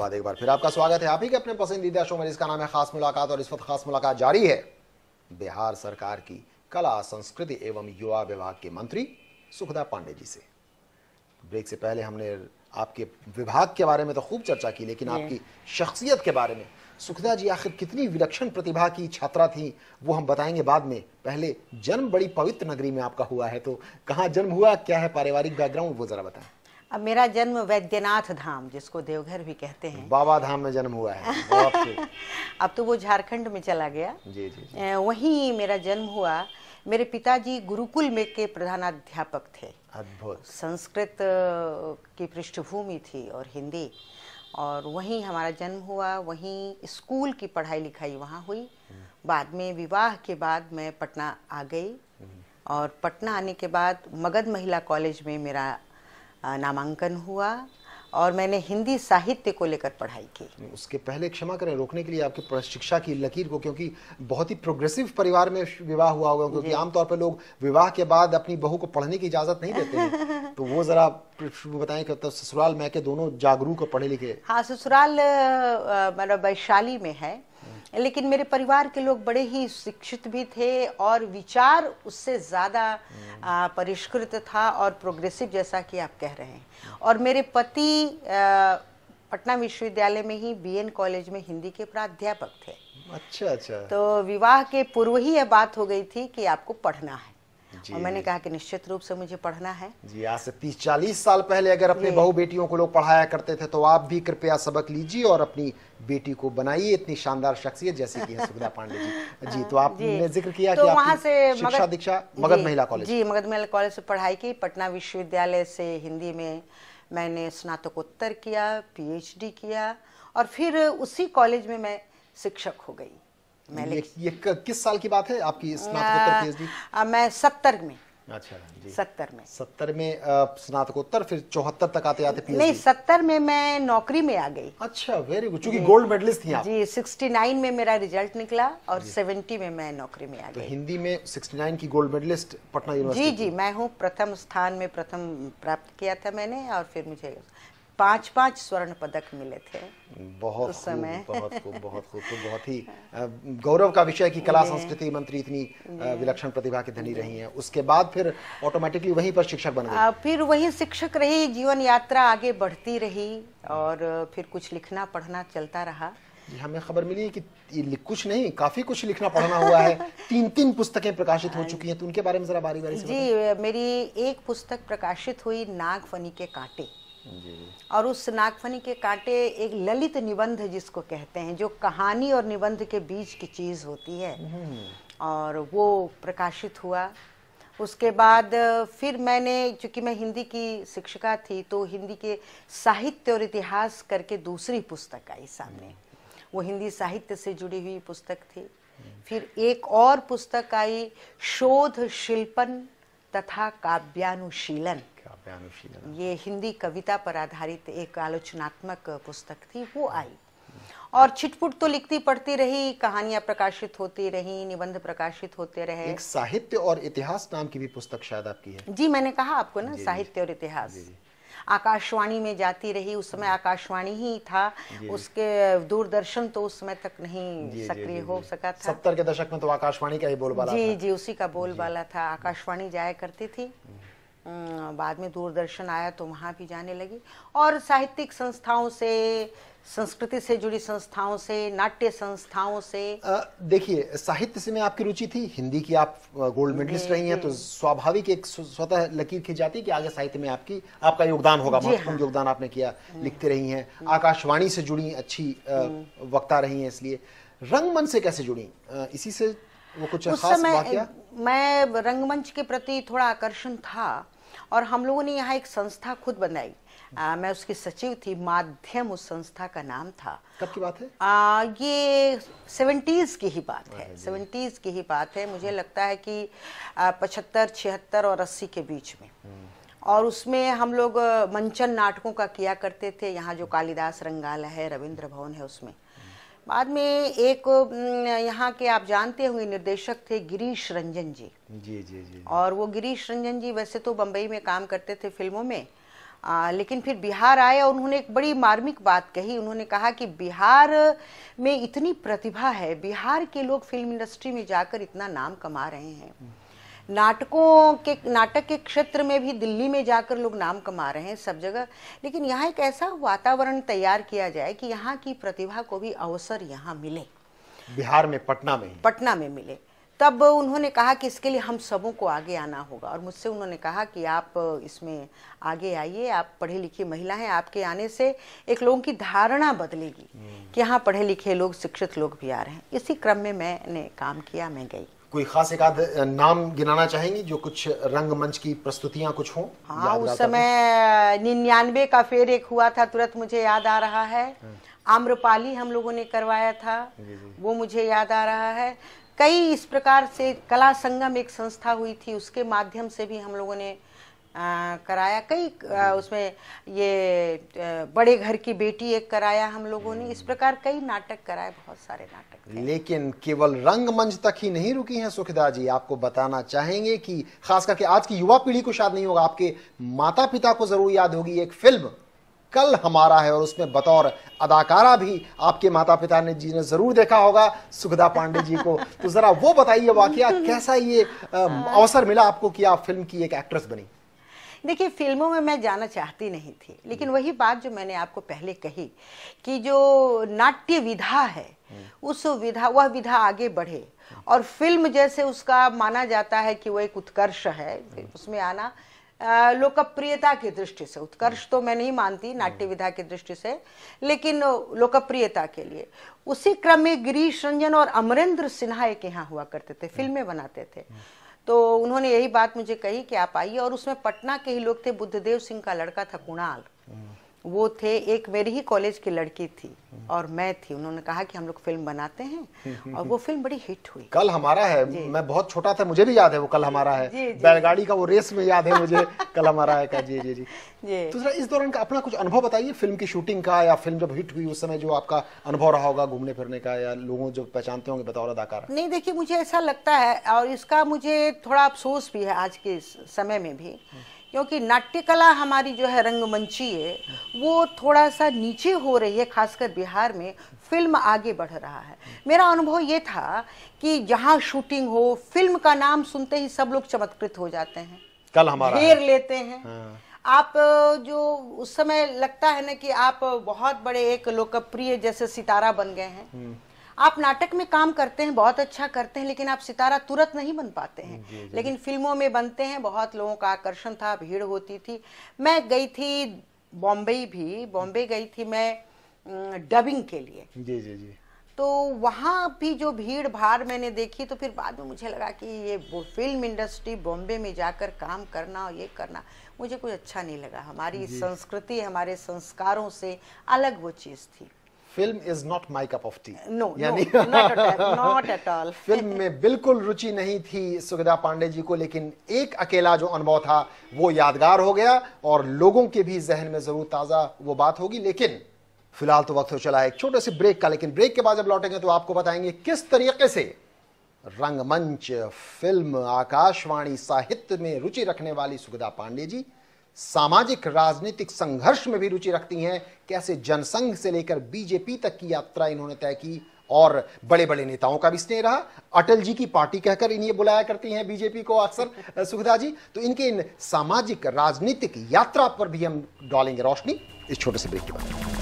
बाद एक बार फिर आपका स्वागत है आप ही के अपने पसंदीदा शो में, जिसका नाम है खास मुलाकात। और इस वक्त खास मुलाकात जारी है बिहार सरकार की कला, संस्कृति एवं युवा विभाग के मंत्री सुखदा पांडे जी से। ब्रेक से पहले हमने आपके विभाग के बारे में तो खूब चर्चा की, लेकिन आपकी शख्सियत के बारे में, सुखदा जी आखिर कितनी विलक्षण प्रतिभा की छात्रा थी, वो हम बताएंगे बाद में। पहले जन्म बड़ी पवित्र नगरी में आपका हुआ है, तो कहाँ जन्म हुआ, क्या है पारिवारिक बैकग्राउंड, वो जरा बताएं। अब मेरा जन्म वैद्यनाथ धाम, जिसको देवघर भी कहते हैं, बाबा धाम में जन्म हुआ है। बहुत खूब। अब तो वो झारखंड में चला गया। जी जी। वहीं मेरा जन्म हुआ। मेरे पिताजी गुरुकुल में के प्रधानाध्यापक थे। अद्भुत। संस्कृत की पृष्ठभूमि थी और हिंदी, और वहीं हमारा जन्म हुआ। वहीं स्कूल की पढ़ाई लिखाई वहाँ हुई। बाद में विवाह के बाद मैं पटना आ गई, और पटना आने के बाद मगध महिला कॉलेज में मेरा नामांकन हुआ, और मैंने हिंदी साहित्य को लेकर पढ़ाई की। उसके पहले क्षमा करें रोकने के लिए आपके शिक्षा की लकीर को, क्योंकि बहुत ही प्रोग्रेसिव परिवार में विवाह हुआ होगा, क्योंकि आमतौर पर लोग विवाह के बाद अपनी बहू को पढ़ने की इजाजत नहीं देते हैं। तो वो जरा बताएं कि तो ससुराल मैके दोनों जागरूक और पढ़े लिखे। हाँ, ससुराल मेरा वैशाली में है, लेकिन मेरे परिवार के लोग बड़े ही शिक्षित भी थे, और विचार उससे ज़्यादा परिष्कृत था और प्रोग्रेसिव, जैसा कि आप कह रहे हैं। और मेरे पति पटना विश्वविद्यालय में ही बीएन कॉलेज में हिंदी के प्राध्यापक थे। अच्छा अच्छा। तो विवाह के पूर्व ही यह बात हो गई थी कि आपको पढ़ना है, और मैंने कहा कि निश्चित रूप से मुझे पढ़ना है। जी, आज से 30-40 साल पहले अगर अपने बहू बेटियों को लोग पढ़ाया करते थे, तो आप भी कृपया सबक लीजिए और अपनी बेटी को बनाइए इतनी शानदार शख्सियत जैसी की है सुखदा पांडे जी। जी, तो आपने जिक्र किया तो कि वहाँ आपकी से शिक्षा दीक्षा मगध महिला कॉलेज। जी, मगध महिला कॉलेज से पढ़ाई की। पटना विश्वविद्यालय से हिंदी में मैंने स्नातकोत्तर किया, पीएचडी किया, और फिर उसी कॉलेज में मैं शिक्षक हो गई। ये किस साल की बात है आपकी स्नातकोत्तर पीएचडी? मैं 70 में। अच्छा जी। 70 में स्नातकोत्तर, फिर 74 तक आते आते पीएचडी। नहीं, 70 में मैं नौकरी में आ गई। अच्छा, वेरी गुड। चूंकि गोल्ड मेडलिस्ट थी आप। जी, 69 में मेरा रिजल्ट निकला, और 70 में मैं नौकरी में आ गई। तो हिंदी में 69 की गोल्ड मेडलिस्ट पटना यूनिवर्सिटी। जी, मैं हूँ। प्रथम स्थान में प्रथम प्राप्त किया था मैंने, और फिर मुझे 5-5 स्वर्ण पदक मिले थे बहुत उस समय। बहुत खूब, बहुत खूब। तो बहुत ही गौरव का विषय कि कला संस्कृति मंत्री इतनी विलक्षण प्रतिभा की धनी रही हैं। उसके बाद फिर ऑटोमेटिकली वहीं पर शिक्षक बन गए। फिर वहीं शिक्षक रही। जीवन यात्रा आगे बढ़ती रही, और फिर कुछ लिखना पढ़ना चलता रहा। हमें खबर मिली है कि ये कुछ नहीं, काफी कुछ लिखना पढ़ना हुआ है। 3 पुस्तकें प्रकाशित हो चुकी हैं, तो उनके बारे में जरा बारी बारी से बताएं। जी, मेरी एक पुस्तक प्रकाशित हुई, नागफनी के कांटे। और उस नागफनी के कांटे एक ललित निबंध जिसको कहते हैं, जो कहानी और निबंध के बीच की चीज होती है, और वो प्रकाशित हुआ। उसके बाद फिर मैंने, चूंकि मैं हिंदी की शिक्षिका थी, तो हिंदी के साहित्य और इतिहास करके दूसरी पुस्तक आई सामने। वो हिंदी साहित्य से जुड़ी हुई पुस्तक थी। फिर एक और पुस्तक आई, शोध शिल्पन तथा काव्यानुशीलन। ये हिंदी कविता पर आधारित एक आलोचनात्मक पुस्तक थी, वो आई। और छिटपुट तो लिखती पढ़ती रही, कहानियां प्रकाशित होती रही, निबंध प्रकाशित होते रहे। एक साहित्य और इतिहास नाम की भी पुस्तक शायद आपकी है। जी, मैंने कहा आपको ना, साहित्य और इतिहास। आकाशवाणी में जाती रही। उस समय आकाशवाणी ही था, उसके दूरदर्शन तो उस समय तक नहीं सक्रिय हो सका था। 70 के दशक में तो आकाशवाणी का ही बोलबाला था। जी, उसी का बोलबाला था। आकाशवाणी जाया करती थी। बाद में दूरदर्शन आया तो वहाँ भी जाने लगी, और साहित्यिक संस्थाओं से, संस्कृति से जुड़ी संस्थाओं से, नाट्य संस्थाओं से। देखिए, साहित्य से में आपकी रुचि थी, हिंदी की आप गोल्ड मेडलिस्ट रही हैं, तो स्वाभाविक एक स्वतः लकीर खींच जाती है कि आगे साहित्य में आपका योगदान होगा। महत्वपूर्ण योगदान आपने किया, लिखते रही हैं, आकाशवाणी से जुड़ी, अच्छी वक्ता रही हैं। इसलिए रंगमंच से कैसे जुड़ी, इसी से वो कुछ खास वाकया? मैं रंगमंच के प्रति थोड़ा आकर्षण था, और हम लोगों ने यहाँ एक संस्था खुद बनाई। मैं उसकी सचिव थी। माध्यम उस संस्था का नाम था। कब की बात है? ये 70s की ही बात है। 70s की ही बात है। मुझे लगता है कि 75, 76 और 80 के बीच में। और उसमें हम लोग मंचन नाटकों का किया करते थे। यहाँ जो कालिदास रंगालय है, रविंद्र भवन है, उसमें। बाद में एक यहाँ के आप जानते होंगे निर्देशक थे गिरीश रंजन जी। जी। और वो गिरीश रंजन जी वैसे तो बम्बई में काम करते थे फिल्मों में, लेकिन फिर बिहार आए और उन्होंने एक बड़ी मार्मिक बात कही। उन्होंने कहा कि बिहार में इतनी प्रतिभा है, बिहार के लोग फिल्म इंडस्ट्री में जाकर इतना नाम कमा रहे हैं, नाटक के क्षेत्र में भी दिल्ली में जाकर लोग नाम कमा रहे हैं सब जगह, लेकिन यहाँ एक ऐसा वातावरण तैयार किया जाए कि यहाँ की प्रतिभा को भी अवसर यहाँ मिले, बिहार में पटना में मिले। तब उन्होंने कहा कि इसके लिए हम सबों को आगे आना होगा, और मुझसे उन्होंने कहा कि आप इसमें आगे आइए, आप पढ़े लिखे महिला हैं, आपके आने से एक लोगों की धारणा बदलेगी कि यहाँ पढ़े लिखे लोग, शिक्षित लोग भी आ रहे हैं। इसी क्रम में मैंने काम किया, मैं गई। कोई खास एक आध नाम गिनाना चाहेंगी जो कुछ रंगमंच की प्रस्तुतियां कुछ हों? हाँ, उस समय 99 का फेर एक हुआ था, तुरंत मुझे याद आ रहा है। आम्रपाली हम लोगों ने करवाया था, वो मुझे याद आ रहा है। कई इस प्रकार से कला संगम एक संस्था हुई थी, उसके माध्यम से भी हम लोगों ने कराया। कई उसमें ये बड़े घर की बेटी एक कराया हम लोगों ने। इस प्रकार कई नाटक कराए, बहुत सारे नाटक थे। लेकिन केवल रंगमंच तक ही नहीं रुकी हैं सुखदा जी। आपको बताना चाहेंगे कि खास करके आज की युवा पीढ़ी को शायद नहीं होगा, आपके माता पिता को जरूर याद होगी एक फिल्म कल हमारा है, और उसमें बतौर अदाकारा भी आपके माता पिता ने जी ने जरूर देखा होगा सुखदा पांडे जी को। तो जरा वो बताइए वाकया कैसा ये अवसर मिला आपको कि आप फिल्म की एक एक्ट्रेस बनी? देखिए, फिल्मों में मैं जाना चाहती नहीं थी, लेकिन वही बात जो मैंने आपको पहले कही कि जो नाट्य विधा है, वह विधा आगे बढ़े, और फिल्म जैसे उसका माना जाता है कि वो एक उत्कर्ष है, उसमें आना लोकप्रियता की दृष्टि से, उत्कर्ष तो मैं नहीं मानती नाट्य विधा की दृष्टि से, लेकिन लोकप्रियता के लिए। उसी क्रम में गिरीश रंजन और अमरेंद्र सिन्हा एक यहाँ हुआ करते थे, फिल्में बनाते थे। तो उन्होंने यही बात मुझे कही कि आप आइए, और उसमें पटना के ही लोग थे। बुद्धदेव सिंह का लड़का था कुणाल, वो थे, एक मेरी ही कॉलेज की लड़की थी और मैं थी। उन्होंने कहा कि हम लोग फिल्म बनाते हैं, और वो फिल्म बड़ी हिट हुई। कल हमारा है, मैं बहुत छोटा था, मुझे भी याद है वो कल हमारा है, बैलगाड़ी का वो रेस में याद है मुझे कल हमारा है का। जी जी जी जी। तो इस दौरान का अपना कुछ अनुभव बताइए फिल्म की शूटिंग का, या फिल्म जब हिट हुई उस समय जो आपका अनुभव रहा होगा घूमने फिरने का, या लोगों जो पहचानते होंगे बतौर अदाकार। नहीं, देखिए, मुझे ऐसा लगता है, और इसका मुझे थोड़ा अफसोस भी है आज के समय में भी, क्योंकि नाट्य कला हमारी जो है रंगमंची है, वो थोड़ा सा नीचे हो रही है, खासकर बिहार में। फिल्म आगे बढ़ रहा है। मेरा अनुभव ये था कि जहाँ शूटिंग हो, फिल्म का नाम सुनते ही सब लोग चमत्कृत हो जाते हैं, कल हमारा घेर लेते हैं। आप जो उस समय लगता है ना कि आप बहुत बड़े एक लोकप्रिय जैसे सितारा बन गए हैं। आप नाटक में काम करते हैं, बहुत अच्छा करते हैं, लेकिन आप सितारा तुरंत नहीं बन पाते हैं। लेकिन फिल्मों में बनते हैं, बहुत लोगों का आकर्षण था, भीड़ होती थी। मैं गई थी बॉम्बे गई थी मैं डबिंग के लिए। जी जी जी। तो वहाँ भी जो भीड़ भाड़ मैंने देखी, तो फिर बाद में मुझे लगा कि ये वो फिल्म इंडस्ट्री बॉम्बे में जाकर काम करना और ये करना मुझे कुछ अच्छा नहीं लगा। हमारी संस्कृति, हमारे संस्कारों से अलग वो चीज़ थी। Film is not my cup of T. Not at all. Film में बिल्कुल रुचि नहीं थी सुखदा पांडे जी को, लेकिन एक अकेला जो अनुभव था वो यादगार हो गया, और लोगों के भी जहन में जरूर ताजा वो बात होगी। लेकिन फिलहाल तो वक्त हो चला है एक छोटे से ब्रेक का, लेकिन ब्रेक के बाद जब लौटेंगे तो आपको बताएंगे किस तरीके से रंगमंच, फिल्म, आकाशवाणी, साहित्य में रुचि रखने वाली सुखदा पांडे जी सामाजिक राजनीतिक संघर्ष में भी रुचि रखती हैं। कैसे जनसंघ से लेकर बीजेपी तक की यात्रा इन्होंने तय की, और बड़े बड़े नेताओं का भी स्नेह रहा। अटल जी की पार्टी कहकर इन्हें बुलाया करती हैं बीजेपी को अक्सर सुखदा जी। तो इनके इन सामाजिक राजनीतिक यात्रा पर भी हम डालेंगे रोशनी इस छोटे से ब्रेक के बाद।